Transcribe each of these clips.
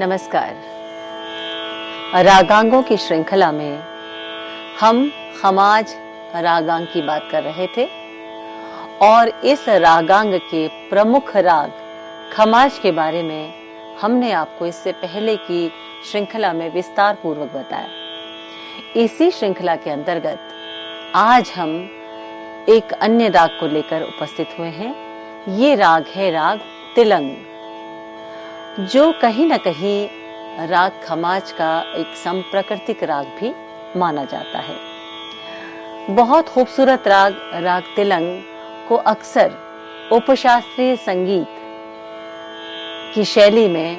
नमस्कार। रागांगों की श्रृंखला में हम खमाज रागांग की बात कर रहे थे और इस रागांग के प्रमुख राग खमाज के बारे में हमने आपको इससे पहले की श्रृंखला में विस्तार पूर्वक बताया। इसी श्रृंखला के अंतर्गत आज हम एक अन्य राग को लेकर उपस्थित हुए हैं। ये राग है राग तिलंग, जो कहीं न कहीं राग खमाज का एक संप्रकृतिक राग भी माना जाता है। बहुत खूबसूरत राग तिलंग को अक्सर उपशास्त्रीय संगीत की शैली में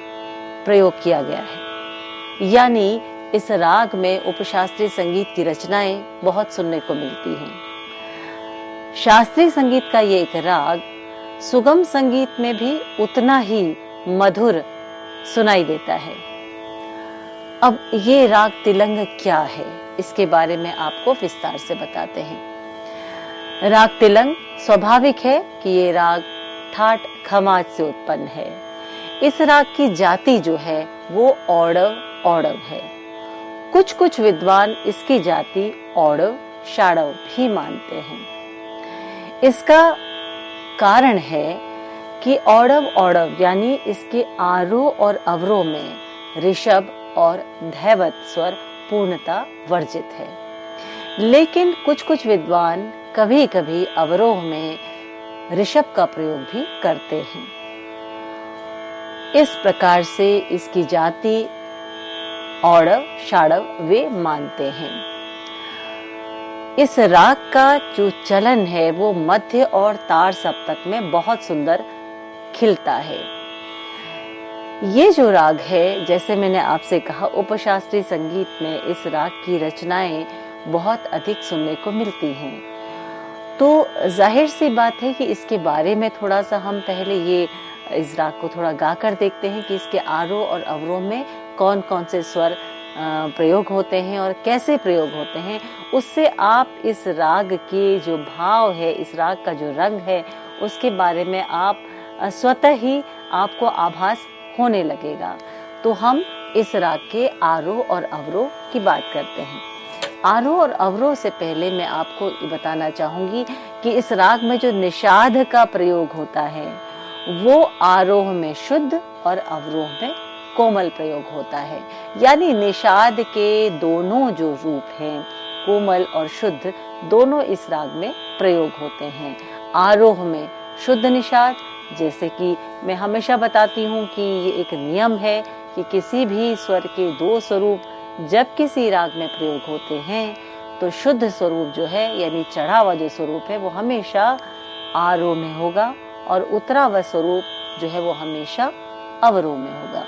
प्रयोग किया गया है, यानी इस राग में उपशास्त्रीय संगीत की रचनाएं बहुत सुनने को मिलती हैं। शास्त्रीय संगीत का ये एक राग सुगम संगीत में भी उतना ही मधुर सुनाई देता है। अब ये राग तिलंग क्या है, इसके बारे में आपको विस्तार से बताते हैं। राग तिलंग स्वाभाविक है कि ये राग ठाट खमाज से उत्पन्न है। इस राग की जाति जो है वो औडव औडव है। कुछ विद्वान इसकी जाति औडव शाडव भी मानते हैं। इसका कारण है कि औडव औडव यानी इसके आरोह और अवरोह में ऋषभ और धैवत स्वर पूर्णता वर्जित है, लेकिन कुछ विद्वान कभी कभी अवरोह में ऋषभ का प्रयोग भी करते हैं। इस प्रकार से इसकी जाति औडव शाडव वे मानते हैं। इस राग का जो चलन है वो मध्य और तार सप्तक में बहुत सुंदर खिलता है। ये जो राग है, जैसे मैंने आपसे कहा, उपशास्त्रीय संगीत में इस राग की रचनाएं बहुत अधिक सुनने को मिलती हैं। तो जाहिर सी बात है कि इसके बारे में थोड़ा सा हम पहले ये इस राग को थोड़ा गाकर देखते हैं कि इसके आरोह और अवरोह में कौन कौन से स्वर प्रयोग होते हैं और कैसे प्रयोग होते हैं। उससे आप इस राग के जो भाव है, इस राग का जो रंग है, उसके बारे में आप स्वतः ही आपको आभास होने लगेगा। तो हम इस राग के आरोह और अवरोह की बात करते हैं। आरोह और अवरोह से पहले मैं आपको ये बताना चाहूंगी कि इस राग में जो निषाद का प्रयोग होता है वो आरोह में शुद्ध और अवरोह में कोमल प्रयोग होता है। यानी निषाद के दोनों जो रूप हैं, कोमल और शुद्ध, दोनों इस राग में प्रयोग होते हैं। आरोह में शुद्ध निषाद, जैसे कि मैं हमेशा बताती हूँ कि ये एक नियम है कि किसी भी स्वर के दो स्वरूप जब किसी राग में प्रयोग होते हैं तो शुद्ध स्वरूप जो है यानी चढ़ा हुआ जो स्वरूप है वो हमेशा आरोह में होगा और उतरा हुआ स्वरूप जो है वो हमेशा अवरोह में होगा।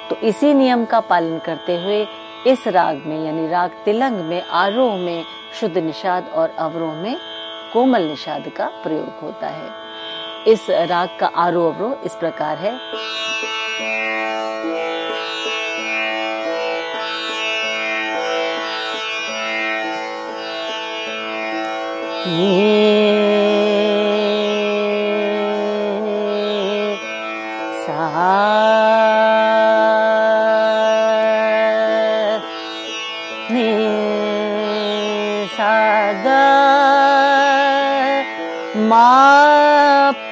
तो इसी नियम का पालन करते हुए इस राग में यानी राग तिलंग में आरोह में शुद्ध निषाद और अवरोह में कोमल निषाद का प्रयोग होता है। इस राग का आरोह अवरोह इस प्रकार है। मा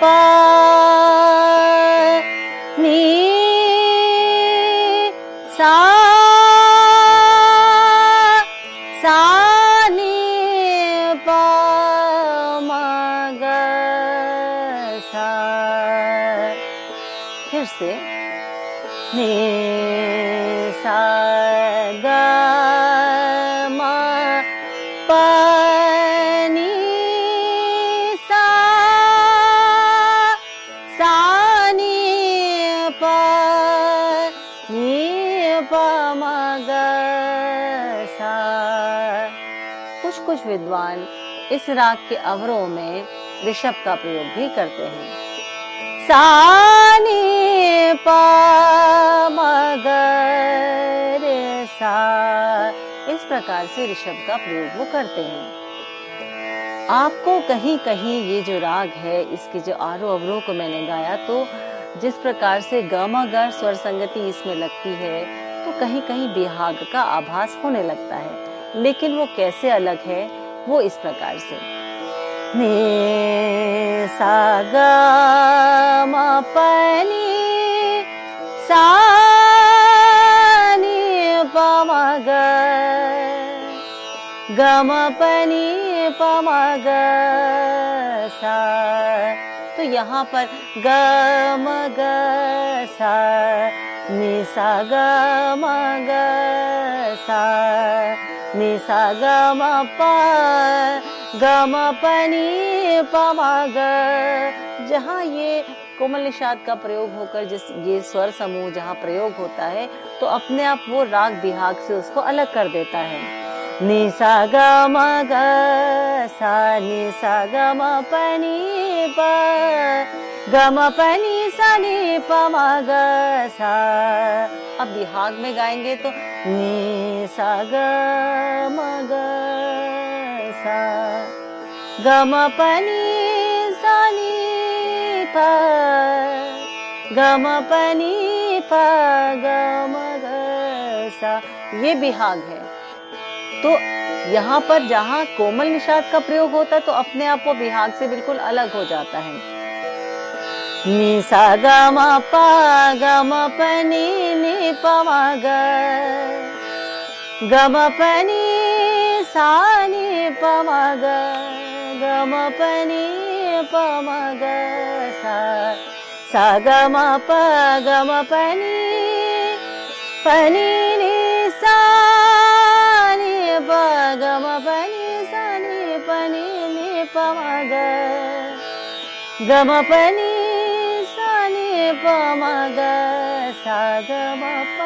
पा नी सा सा नी पा मा ग सा। फिर से नी सा ग मा पा कुछ विद्वान इस राग के अवरोह में ऋषभ का प्रयोग भी करते हैं। सा नी पा मा ग रे सा, इस प्रकार से ऋषभ का प्रयोग वो करते हैं। आपको कहीं कहीं ये जो राग है, इसके जो आरोह अवरोह को मैंने गाया तो जिस प्रकार से गमगर स्वर संगति इसमें लगती है तो कहीं कहीं बिहाग का आभास होने लगता है, लेकिन वो कैसे अलग है वो इस प्रकार से। नि सा ग म प नि सा नि प म ग ग म प नि प म ग सा। तो यहाँ पर ग म ग सा नि सा ग म ग सा नि सा ग म प ग म प नि प म ग। जहाँ ये कोमल निषाद का प्रयोग होकर जिस ये स्वर समूह जहाँ प्रयोग होता है तो अपने आप वो राग बिहाग से उसको अलग कर देता है। नि सा ग म ग सा नि सा ग म प नि प ग म प नि सा नि प म ग सा। अब बिहाग में गाएंगे तो नि सा ग म ग सा ग म प नि सा नि प ग म प नि प ग म ग सा। ये बिहाग है। तो यहाँ पर जहाँ कोमल निषाद का प्रयोग होता है तो अपने आप वो बिहाग से बिल्कुल अलग हो जाता है। नि सा ग म प ग म प नि प म ग ग म प नि सा नि प म ग ग म प नि प म ग सा सा ग म प ग म प नि सा नि प ग म प नि सा नि प नि प म ग ग म प नि सा नि प म ग सा ग म प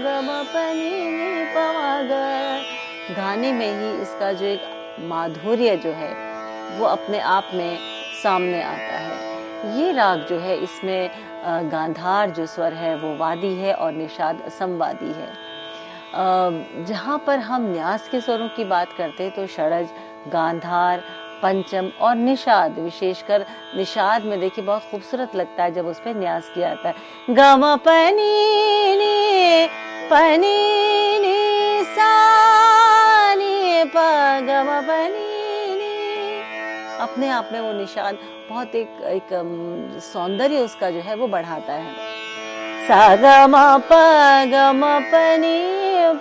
ग म प नि प म ग। गाने में ही इसका जो एक माधुर्य जो है वो अपने आप में सामने आता है। ये राग जो है इसमें गांधार जो स्वर है वो वादी है और निषाद समवादी है। जहाँ पर हम न्यास के स्वरों की बात करते हैं तो षडज, गांधार, पंचम और निषाद, विशेषकर निषाद में देखिए बहुत खूबसूरत लगता है जब उस पर न्यास किया जाता है। ग म प नि सा नि प ग म प नि। अपने आप में वो निषाद बहुत एक सौंदर्य उसका जो है वो बढ़ाता है। सा ग म प ग म प नि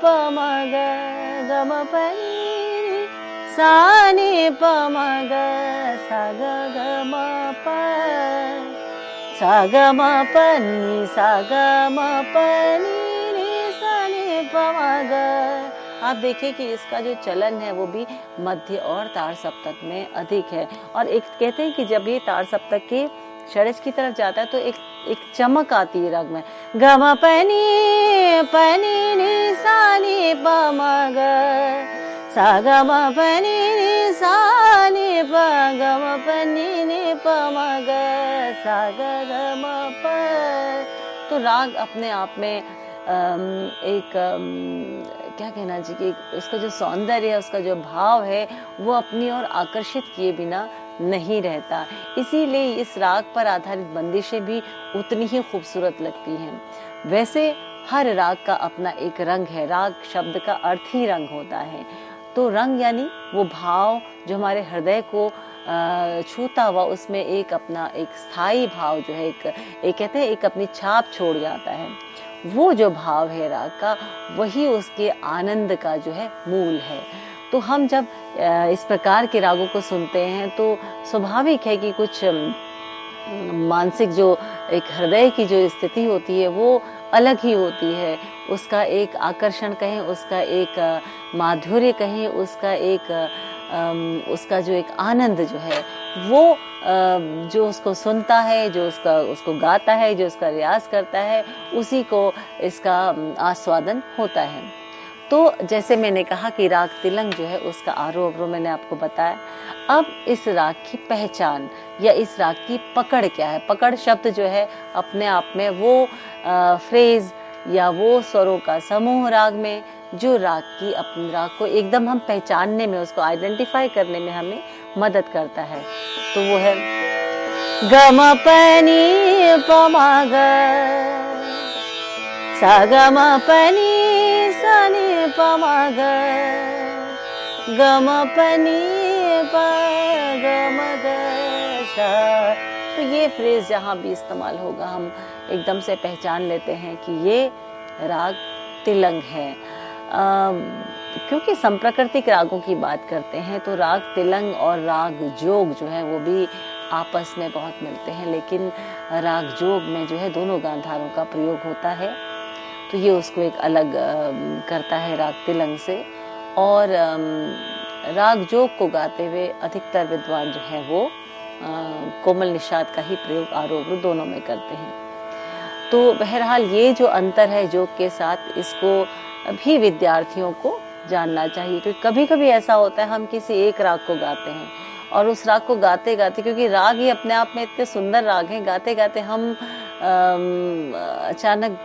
प म ग ग म प नि सा नि प म ग सा ग ग म प सा ग म प नि सा ग म प नि सा नि प म ग। आप देखिए कि इसका जो चलन है वो भी मध्य और तार सप्तक में अधिक है। और एक कहते हैं कि जब ये तार सप्तक के षडज की तरफ जाता है तो एक चमक आती है राग में। ग म प नि सा नि प म ग सा ग म प नि सा नि प ग म प नि प म ग सा ग ग म प। तो राग अपने आप में एक क्या कहना चाहिए कि उसका जो सौंदर्य है, उसका जो भाव है वो अपनी ओर आकर्षित किए बिना नहीं रहता। इसीलिए इस राग पर आधारित बंदिशें भी उतनी ही खूबसूरत लगती हैं। वैसे हर राग का अपना एक रंग है। राग शब्द का अर्थ ही रंग होता है। तो रंग यानी वो भाव जो हमारे हृदय को छूता हुआ उसमें एक अपना एक स्थायी भाव जो है एक कहते हैं एक अपनी छाप छोड़ जाता है। वो जो भाव है राग का वही उसके आनंद का जो है मूल है। तो हम जब इस प्रकार के रागों को सुनते हैं तो स्वाभाविक है कि कुछ मानसिक जो एक हृदय की जो स्थिति होती है वो अलग ही होती है। उसका एक आकर्षण कहें, उसका एक माधुर्य कहें, उसका जो एक आनंद जो है वो जो उसको सुनता है, जो उसको गाता है, जो उसका रियाज करता है, उसी को इसका आस्वादन होता है। तो जैसे मैंने कहा कि राग तिलंग जो है उसका आरोह अवरोह मैंने आपको बताया। अब इस राग की पहचान या इस राग की पकड़ क्या है? पकड़ शब्द जो है अपने आप में वो फ्रेज या वो स्वरों का समूह राग में जो राग की अपने राग को एकदम हम पहचानने में, उसको आइडेंटिफाई करने में हमें मदद करता है। तो वो है गम पनी पमग सा गम पनी सनी पमग गम पनी प गम ग सा। तो ये फ्रेज जहाँ भी इस्तेमाल होगा हम एकदम से पहचान लेते हैं कि ये राग तिलंग है। क्योंकि संप्रकृतिक रागों की बात करते हैं तो राग तिलंग और राग जोग जो है वो भी आपस में बहुत मिलते हैं, लेकिन राग जोग में जो है दोनों गांधारों का प्रयोग होता है, तो ये उसको एक अलग करता है राग तिलंग से। और राग जोग को गाते हुए अधिकतर विद्वान जो है वो कोमल निषाद का ही प्रयोग आरोह दोनों में करते हैं। तो बहरहाल ये जो अंतर है जोग के साथ, इसको भी विद्यार्थियों को जानना चाहिए, क्योंकि कभी कभी ऐसा होता है हम किसी एक राग को गाते हैं और उस राग को गाते गाते, क्योंकि राग ही अपने आप में इतने सुंदर राग हैं, गाते गाते हम अचानक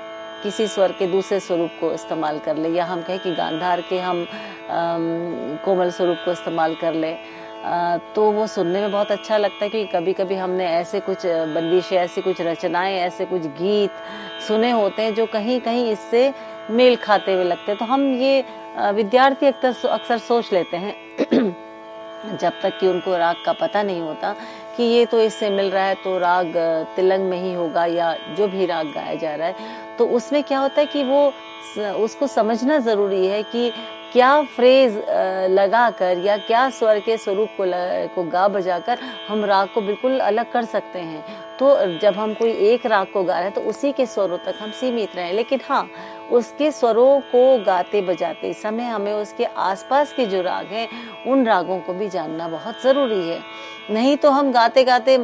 किसी स्वर के दूसरे स्वरूप को इस्तेमाल कर ले, या हम कहें कि गांधार के हम कोमल स्वरूप को इस्तेमाल कर ले, तो वो सुनने में बहुत अच्छा लगता है। क्योंकि कभी कभी हमने ऐसे कुछ बंदिशें, ऐसी कुछ रचनाएं, ऐसे कुछ गीत सुने होते हैं जो कहीं कहीं इससे मेल खाते हुए लगते हैं, तो हम ये विद्यार्थी अक्सर सोच लेते हैं जब तक कि उनको राग का पता नहीं होता कि ये तो इससे मिल रहा है तो राग तिलंग में ही होगा, या जो भी राग गाया जा रहा है। तो उसमें क्या होता है कि वो उसको समझना जरूरी है कि क्या फ्रेज लगाकर या क्या स्वर के स्वरूप को गा बजाकर हम राग को बिल्कुल अलग कर सकते हैं। तो जब हम कोई एक राग को गा रहे हैं तो उसी के स्वरों तक हम सीमित रहें, लेकिन हाँ, उसके स्वरों को गाते बजाते समय हमें उसके आसपास के जो राग हैं उन रागों को भी जानना बहुत जरूरी है। नहीं तो हम गाते गाते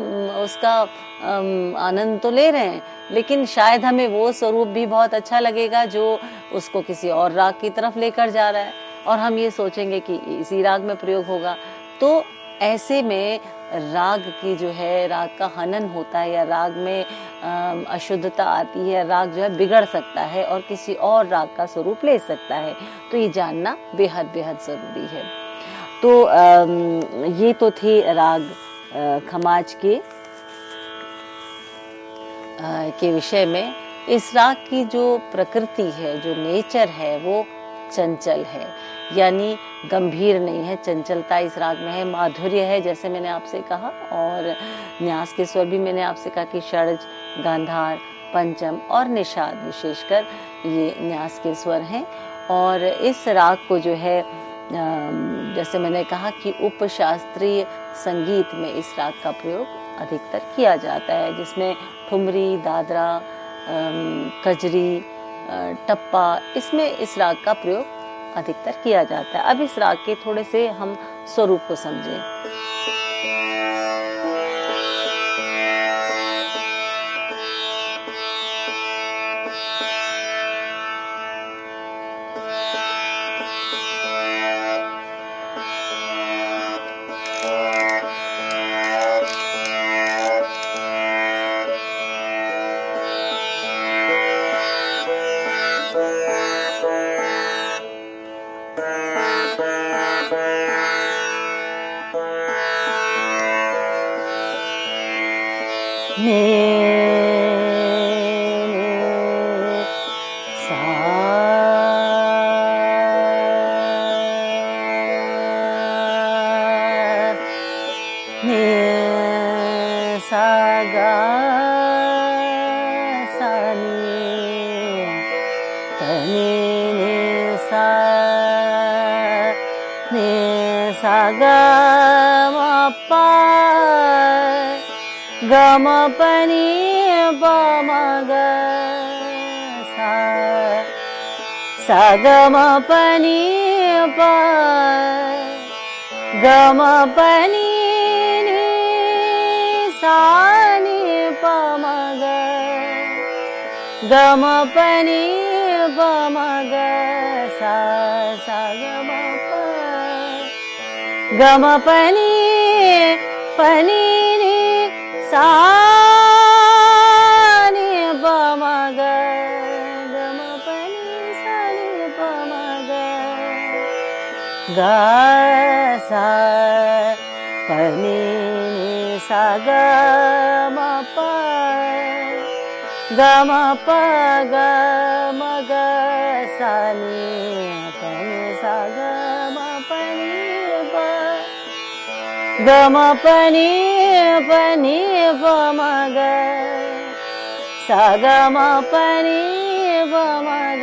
उसका आनंद तो ले रहे हैं, लेकिन शायद हमें वो स्वरूप भी बहुत अच्छा लगेगा जो उसको किसी और राग की तरफ लेकर जा रहा है, और हम ये सोचेंगे कि इसी राग में प्रयोग होगा। तो ऐसे में राग की जो है, राग का हनन होता है या राग में अशुद्धता आती है, राग जो है बिगड़ सकता है और किसी और राग का स्वरूप ले सकता है। तो ये जानना बेहद बेहद जरूरी है। तो ये तो थे राग खमाज के विषय में। इस राग की जो प्रकृति है, जो नेचर है, वो चंचल है, यानी गंभीर नहीं है, चंचलता इस राग में है, माधुर्य है जैसे मैंने आपसे कहा, और न्यास के स्वर भी मैंने आपसे कहा कि षड्ज, गांधार, पंचम और निषाद विशेषकर ये न्यास के स्वर हैं। और इस राग को जो है जैसे मैंने कहा कि उपशास्त्रीय संगीत में इस राग का प्रयोग अधिकतर किया जाता है, जिसमें ठुमरी, दादरा, कजरी, टप्पा, इसमें इस राग का प्रयोग अधिकतर किया जाता है। अब इस राग के थोड़े से हम स्वरूप को समझें। गम पनी पमग सा गम पनी प गम पनी सा नि पमग गम पनी पमग सा गम प गम पनी पनी सा नि पमग गम पनी सा नि पमग ग सा पनी सा ग म प ग म प ग म ग सा नि प नि सा ग म प नि प ग म प नि प म ग सा ग म प नि प म ग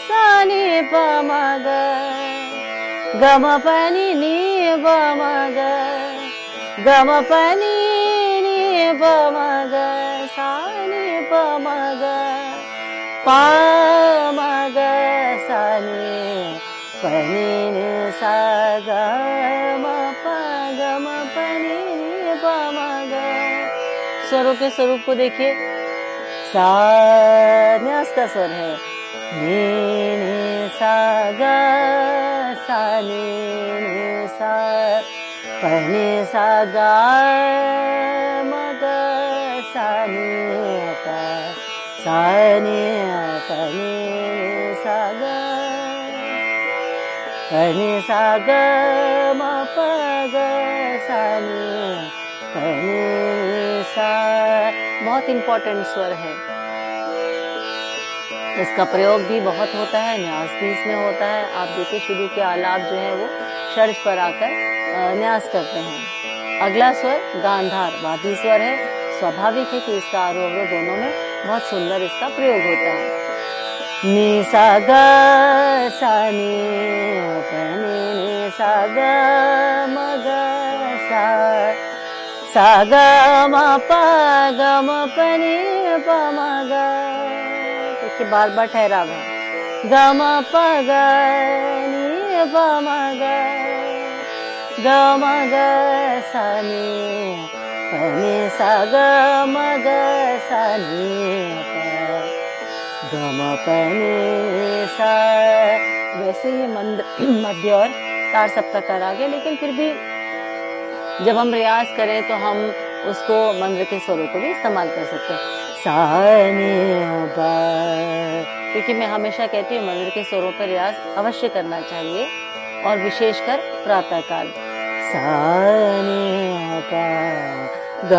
सा नि प म ग ग म प नि प म ग ग म प नि प म ग सा नि प म ग प म ग सा नि प नि सा ग म प ग म प नि प म ग। स्वरों के स्वरूप को देखिए, सा न्यास का स्वर है, नी नी सा ग सा नी नी सा प नि सा ग म ग सा नि प सा नि प नि सा ग प नि सा ग म प ग सा नि प नि सा। बहुत इम्पोर्टेंट स्वर है, इसका प्रयोग भी बहुत होता है, न्यास भी इसमें होता है। आप देखिए शुरू के आलाप जो है वो षड्ज पर आकर न्यास करते हैं। अगला स्वर गांधार वादी स्वर है, स्वाभाविक है कि इसका आरोह अवरोह दोनों में बहुत सुंदर इसका प्रयोग होता है। नि सा ग सा नि प नि सा ग म ग सा सा ग म प ग म प नि प म ग। देखिए बार बार ठहराव है, ग म प ग नि प म ग ग म ग सा नि प नि सा ग म ग सा नि प ग म प नि सा। वैसे ये मध्य और तार सप्तक कर आ गया, लेकिन फिर भी जब हम रियाज करें तो हम उसको मंद्र के स्वरों को भी इस्तेमाल कर सकते हैं। सा नि प, क्योंकि मैं हमेशा कहती हूँ मंद्र के स्वरों पर रियाज अवश्य करना चाहिए, और विशेषकर प्रातःकाल। सा नि प ग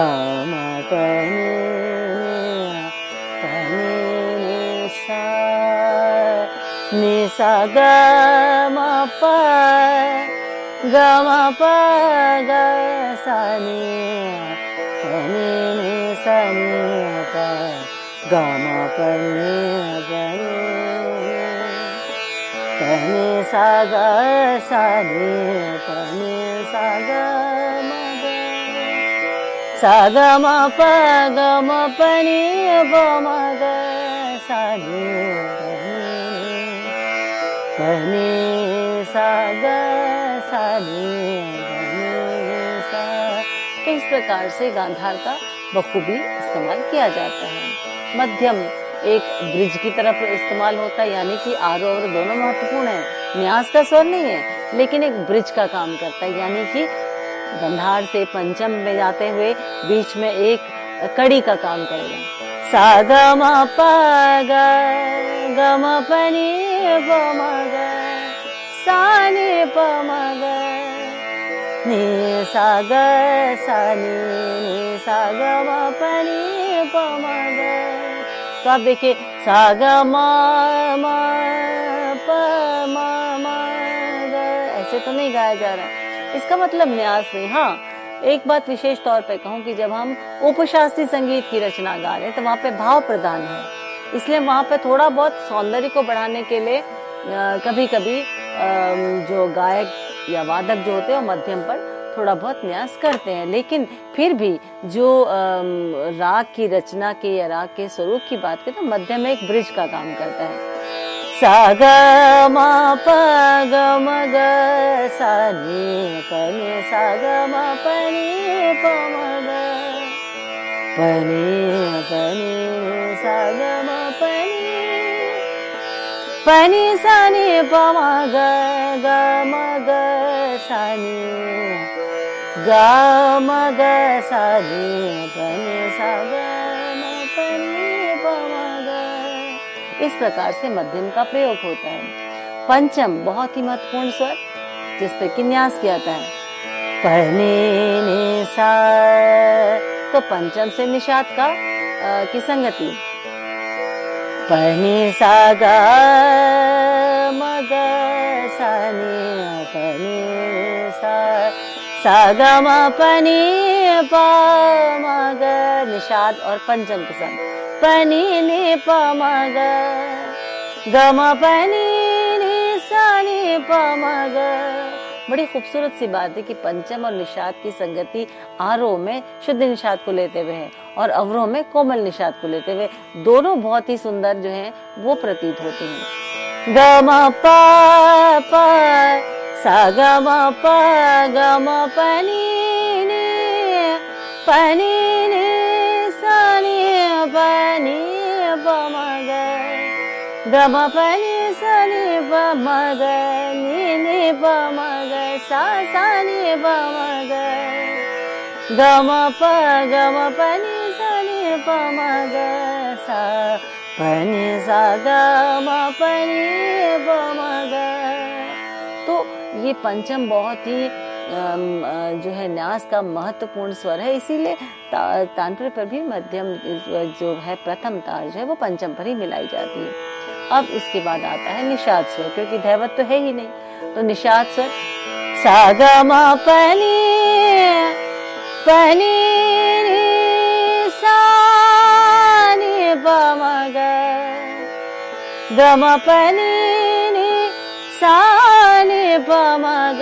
म प नि प नि सा नि सा ग म प ग म प ग सा नि प नि सा नि प ग म प नि प नि सा ग सा नि प नि सा ग म ग सा ग म प ग म प नि प म ग सा नि प नि सा ग सा नि सा। तो इस प्रकार से गांधार का बखूबी इस्तेमाल किया जाता है। मध्यम एक ब्रिज की तरफ इस्तेमाल होता है, यानी कि आरोह अवरोह दोनों महत्वपूर्ण है, न्यास का स्वर नहीं है, लेकिन एक ब्रिज का काम करता है, यानी कि गंधार से पंचम में जाते हुए बीच में एक कड़ी का काम करेगा। सा ग म प ग ग म प नि प म ग सा नि प म ग नि सा ग सा नि सा ग म प नि प म ग। तो आप देखिए सा ग म प म ग, ऐसे तो नहीं गाया जा रहा है, इसका मतलब न्यास नहीं। हाँ, एक बात विशेष तौर पे कहूँ कि जब हम उपशास्त्रीय संगीत की रचना गा रहे हैं तो वहाँ पे भाव प्रधान है, इसलिए वहाँ पे थोड़ा बहुत सौंदर्य को बढ़ाने के लिए कभी कभी जो गायक या वादक जो होते हैं वो मध्यम पर थोड़ा बहुत न्यास करते हैं, लेकिन फिर भी जो राग की रचना के या राग के स्वरूप की बात करें तो मध्यम एक ब्रिज का काम करता है। सा ग म प ग म ग सा नि प नि सा ग म प नि प म ग प नि सा ग म प नि सा नि प म ग ग म ग सा नि ग म ग सा नि प नि सा ग म प नि प म ग। इस प्रकार से मध्यम का प्रयोग होता है। पंचम बहुत ही महत्वपूर्ण स्वर जिस पर कि न्यास किया जाता है। पनि नि सा। तो पंचम से निषाद का की संगति पनि सा ग म ग सा नि पनि सा सा ग म पनि प म ग। निषाद और पंचम के संग पनि नि प म ग ग म पनि नि सा नि प म ग। बड़ी खूबसूरत सी बात है कि पंचम और निषाद की संगति आरोह में शुद्ध निषाद को लेते हुए है और अवरोह में कोमल निषाद को लेते हुए दोनों बहुत ही सुंदर जो है वो प्रतीत होते हैं। ग म प प सा ग म प ग म प नि सा नि प नि प म ग ग म प नि सा नि प म ग नि प म ग सा सा नि प म ग ग म प नि सा नि प म ग सा प नि सा ग म प नि प म ग। तो ये पंचम बहुत ही जो है न्यास का महत्वपूर्ण स्वर है, इसीलिए तानपुरे पर भी मध्यम जो है प्रथम तार जो है वो पंचम पर ही मिलाई जाती है। अब इसके बाद आता है निषाद स्वर, क्योंकि धैवत तो है ही नहीं। तो निषाद स्वर सा ग म प नि सा नि प म ग ग म प नि सा नि प म ग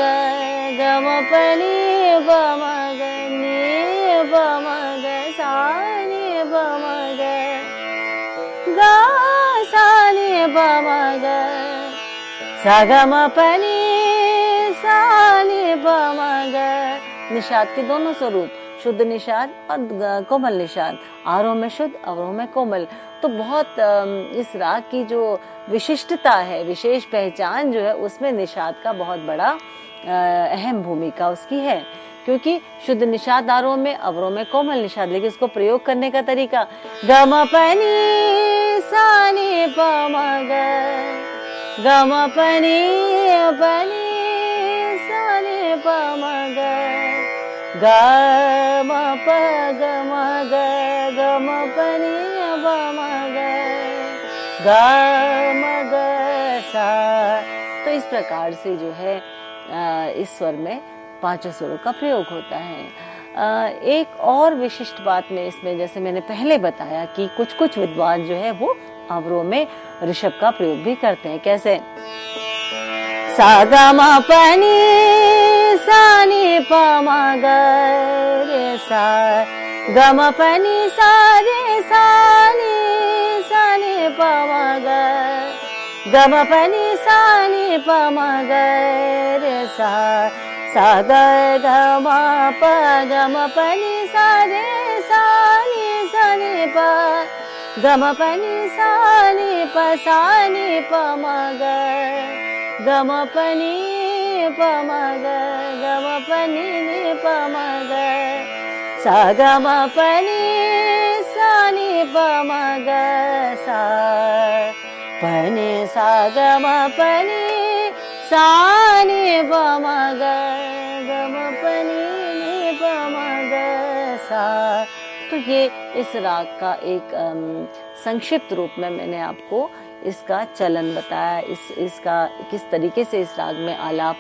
ग म प नि प म ग नि प म ग सा नि प म ग ग सा नि प म ग सा ग म प नि सा नि प म ग। निषाद के दोनों स्वरूप शुद्ध निषाद और कोमल निषाद, आरोह में शुद्ध अवरोह में कोमल। तो बहुत इस राग की जो विशिष्टता है, विशेष पहचान जो है, उसमें निषाद का बहुत बड़ा अहम भूमिका उसकी है, क्योंकि शुद्ध निषाद आरोह में, अवरोह में कोमल निषाद, लेकिन उसको प्रयोग करने का तरीका ग म प नि सा नि प म ग ग म प नि सा नि प म ग ग म प ग म ग ग म प नि प म ग ग म ग सा। तो इस प्रकार से जो है इस स्वर में पांचों स्वरों का प्रयोग होता है। एक और विशिष्ट बात में इसमें, जैसे मैंने पहले बताया कि कुछ कुछ विद्वान जो है वो अवरोह में ऋषभ का प्रयोग भी करते हैं। कैसे सा ग म प नि सा नि प म ग रे सा ग म प नि सा रे सा नि प म ग ग म प नि सा नि प म ग रे सा सा ग ग म प ग म प नि सा रे सा नि प ग म प नि सा नि प म ग ग म प नि प म ग ग म प नि प म ग सा ग म प नि सा नि प म ग सा प नि सा ग म प नि सा नि प म ग ग म प नि प म ग सा। तो ये इस राग का एक संक्षिप्त रूप में मैंने आपको इसका चलन बताया, इसका किस तरीके से इस राग में आलाप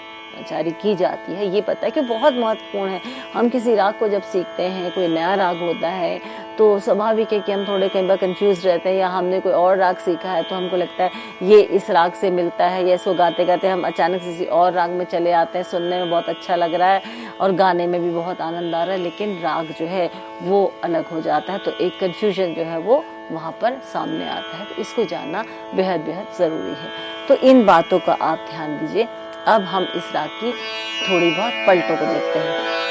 जारी की जाती है ये पता है कि बहुत महत्वपूर्ण है। हम किसी राग को जब सीखते हैं, कोई नया राग होता है, तो स्वाभाविक है कि हम थोड़े कई बार कंफ्यूज रहते हैं, या हमने कोई और राग सीखा है तो हमको लगता है ये इस राग से मिलता है, या इसको गाते गाते हम अचानक से किसी और राग में चले आते हैं, सुनने में बहुत अच्छा लग रहा है और गाने में भी बहुत आनंद आ रहा है, लेकिन राग जो है वो अलग हो जाता है। तो एक कन्फ्यूजन जो है वो वहाँ पर सामने आता है, तो इसको जानना बेहद बेहद ज़रूरी है। तो इन बातों का आप ध्यान दीजिए। अब हम इस राग की थोड़ी बहुत पलटों को देखते हैं।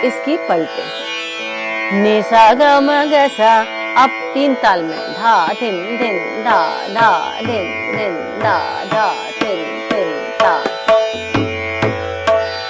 इसकी पलटे नि सा ग म ग सा। अब 3 ताल में धा धिन धिन धा धा धिन धिन धा धा धिन धिन धा।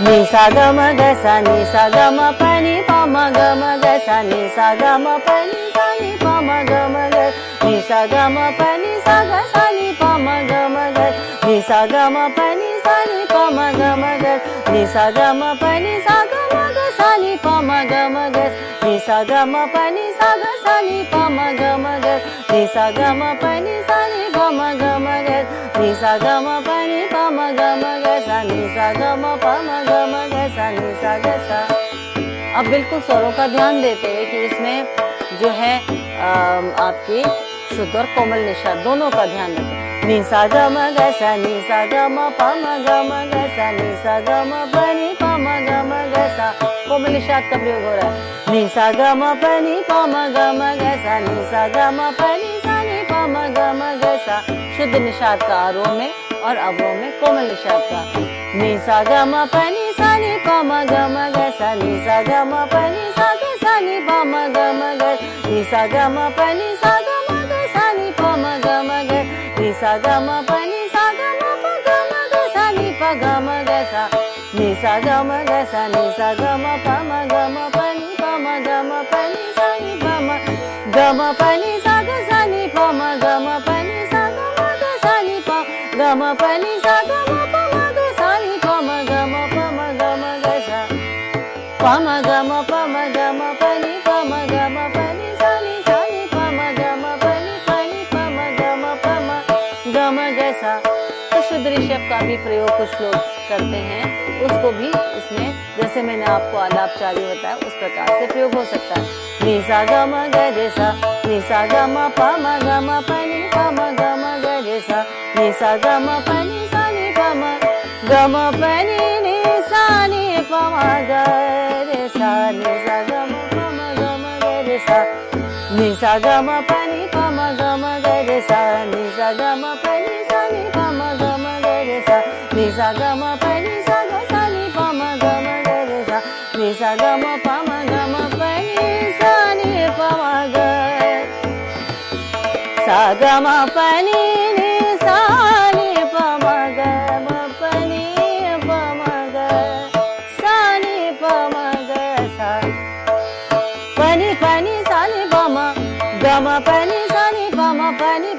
नि सा ग म ग सा नि सा ग म प नि प म ग म ग सा नि सा ग म प नि सा नि प म ग म ग नि सा ग म प नि सा ग सा नि प म ग म ग नि सा ग म प नि सा नि प म ग म ग नि सा ग म प नि सा ग म ग सा नि प म ग म ग नि सा ग म प नि सा ग सा नि प म ग म ग नि सा ग म प नि सा नि प म ग म ग नि सा ग म प नि प म ग म ग सा नि सा ग म प म ग म ग सा नि सा ग सा। अब बिल्कुल स्वरों का ध्यान देते हुए कि इसमें जो है आपकी शुद्ध और कोमल निषाद दोनों का ध्यान रखें। नि सा ग म ग सा नि सा ग म प म ग म ग सा नि सा ग म प नि प म ग म ग सा। कोमल निषाद का प्रयोग हो रहा है। नि सा ग म प नि प म ग म ग सा नि सा ग म प नि सा नि प म ग म ग सा। शुद्ध निषाद का आरोह में और अवरोह में, कोमल निषाद का नि सा ग म प नि सा नि प म ग म ग सा नि सा ग म प नि सा ग सा नि प म ग म ग नि सा ग म प नि सा ग म ग सा नि प म ग म ग नि सा ग म प नि सा ग म प ग म ग सा नि प ग म ग सा नि सा ग म ग सा नि सा ग म प म ग म प नि प म ग म प नि सा नि प म ग म प नि सा ग सा नि प म ग म प नि सा ग म ग सा नि प ग म प नि सा ग म प म ग सा नि प म ग म प म ग म ग सा प म ग म प म ग म प नि प म ग म प नि सा नि प म ग म प नि प म ग म प म ग म ग सा। तो शुद्ध ऋषभ का भी प्रयोग कुछ लोग करते हैं, उसको भी इसमें जैसे मैंने आपको आलापचारी बताया उस प्रकार से प्रयोग हो सकता है। नि सा ग म ग रे सा नि सा ग म प म ग म प नि प म ग म ग रे सा नि सा ग म प नि सा नि प म ग म प नि नि सा नि प म ग रे सा नि सा ग म प म ग म ग रे सा नि सा ग म प नि प म ग म ग रे सा नि सा ग म प नि सा नि प म ग म ग रे सा नि सा ग म प नि सा ग सा नि प म ग म ग रे सा नि सा ग म प म ग म प नि सा नि प म ग सा ग म प नि नि सा नि प म ग म प नि प म ग सा नि प म ग सा प नि सा नि प म ग म प नि सा नि प म प नि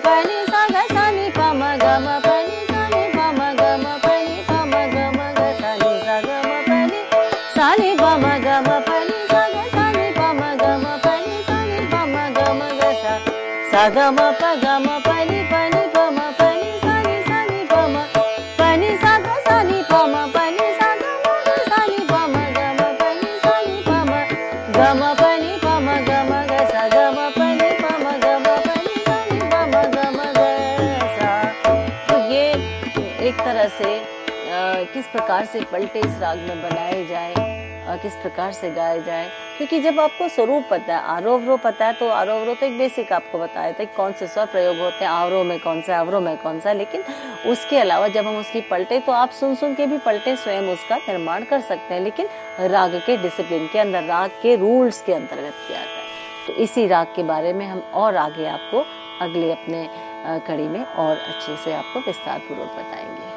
सा ग सा नि प म ग म प नि सा नि प म ग म प नि प म ग म ग सा नि सा ग म प नि सा नि प म ग म प नि सा ग सा नि प म ग म प नि सा नि प म ग म ग सा सा ग म प ग म प नि प म प नि सा नि प म प नि सा ग सा नि प म प नि सा ग म ग सा नि प म ग म प नि सा नि प म ग म प नि प म ग म ग सा ग म प नि प म ग म प नि सा नि प म ग म ग सा। तो ये एक तरह से किस प्रकार से पलटे इस राग में बनाए जाए, किस प्रकार से गाए जाए, क्योंकि जब आपको स्वरूप पता है, आरोह अवरोह पता है, तो आरोह अवरोह तो एक बेसिक आपको बताया था कौन से स्वर प्रयोग होते हैं, आरोह में कौन सा, अवरोह में कौन सा, लेकिन उसके अलावा जब हम उसकी पलटे तो आप सुन सुन के भी पलटे स्वयं उसका निर्माण कर सकते हैं, लेकिन राग के डिसिप्लिन के अंदर, राग के रूल्स के अंतर्गत किया जाता है। तो इसी राग के बारे में हम और आगे आपको अगले अपने कड़ी में और अच्छे से आपको विस्तार पूर्वक बताएंगे।